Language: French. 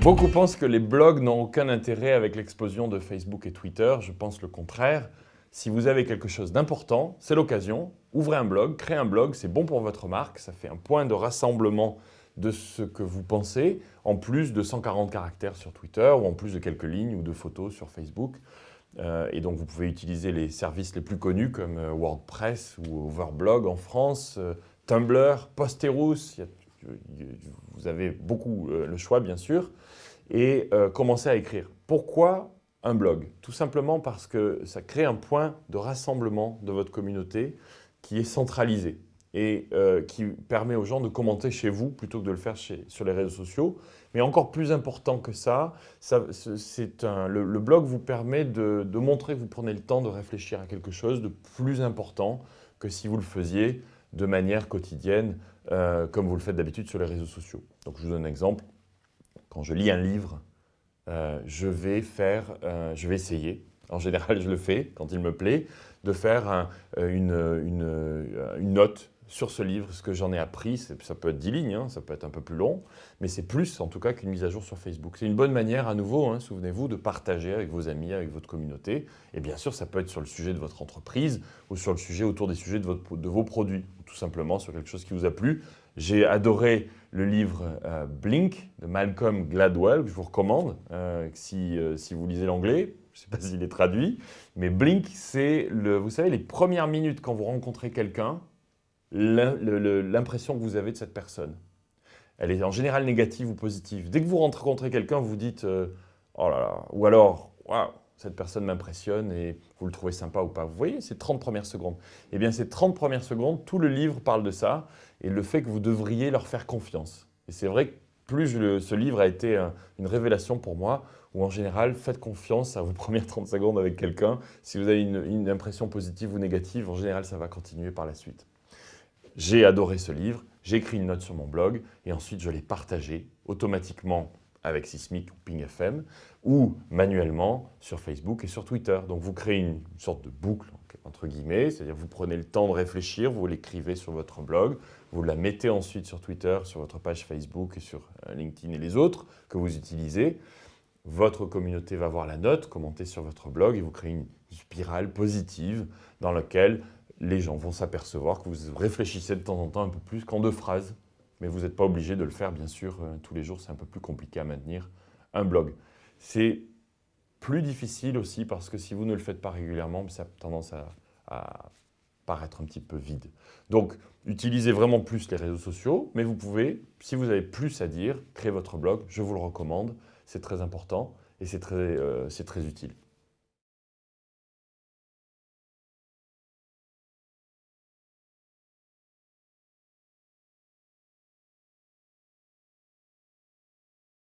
Beaucoup pensent que les blogs n'ont aucun intérêt avec l'explosion de Facebook et Twitter. Je pense le contraire. Si vous avez quelque chose d'important, c'est l'occasion. Ouvrez un blog, créez un blog, c'est bon pour votre marque. Ça fait un point de rassemblement de ce que vous pensez, en plus de 140 caractères sur Twitter ou en plus de quelques lignes ou de photos sur Facebook. Et donc, vous pouvez utiliser les services les plus connus comme WordPress ou Overblog en France, Tumblr, Posterous. Vous avez beaucoup le choix, bien sûr. Et commencer à écrire. Pourquoi un blog? Tout simplement parce que ça crée un point de rassemblement de votre communauté qui est centralisé et qui permet aux gens de commenter chez vous plutôt que de le faire sur les réseaux sociaux. Mais encore plus important que ça, le blog vous permet de montrer que vous prenez le temps de réfléchir à quelque chose de plus important que si vous le faisiez de manière quotidienne, comme vous le faites d'habitude sur les réseaux sociaux. Donc, je vous donne un exemple. Quand je lis un livre, je vais essayer, en général je le fais quand il me plaît, de faire une note sur ce livre, ce que j'en ai appris. Ça peut être 10 lignes, hein, ça peut être un peu plus long, mais c'est plus en tout cas qu'une mise à jour sur Facebook. C'est une bonne manière à nouveau, hein, souvenez-vous, de partager avec vos amis, avec votre communauté. Et bien sûr, ça peut être sur le sujet de votre entreprise ou sur le sujet autour des sujets de vos produits, ou tout simplement sur quelque chose qui vous a plu. J'ai adoré le livre Blink de Malcolm Gladwell, que je vous recommande si vous lisez l'anglais. Je ne sais pas s'il est traduit, mais Blink, c'est, vous savez, les premières minutes quand vous rencontrez quelqu'un, l'impression que vous avez de cette personne. Elle est en général négative ou positive. Dès que vous rencontrez quelqu'un, vous dites oh là là, ou alors waouh, cette personne m'impressionne et vous le trouvez sympa ou pas. Vous voyez, ces 30 premières secondes. Eh bien, ces 30 premières secondes, tout le livre parle de ça et le fait que vous devriez leur faire confiance. Et c'est vrai que ce livre a été une révélation pour moi, où en général, faites confiance à vos premières 30 secondes avec quelqu'un. Si vous avez une impression positive ou négative, en général, ça va continuer par la suite. J'ai adoré ce livre, j'ai écrit une note sur mon blog et ensuite je l'ai partagé automatiquement avec Sismic ou Ping FM ou manuellement sur Facebook et sur Twitter. Donc vous créez une sorte de boucle entre guillemets, c'est-à-dire vous prenez le temps de réfléchir, vous l'écrivez sur votre blog, vous la mettez ensuite sur Twitter, sur votre page Facebook et sur LinkedIn et les autres que vous utilisez. Votre communauté va voir la note, commenter sur votre blog et vous créez une spirale positive dans laquelle les gens vont s'apercevoir que vous réfléchissez de temps en temps un peu plus qu'en 2 phrases. Mais vous n'êtes pas obligé de le faire, bien sûr, tous les jours. C'est un peu plus compliqué à maintenir un blog. C'est plus difficile aussi parce que si vous ne le faites pas régulièrement, ça a tendance à paraître un petit peu vide. Donc, utilisez vraiment plus les réseaux sociaux, mais vous pouvez, si vous avez plus à dire, créer votre blog. Je vous le recommande. C'est très important et c'est très utile.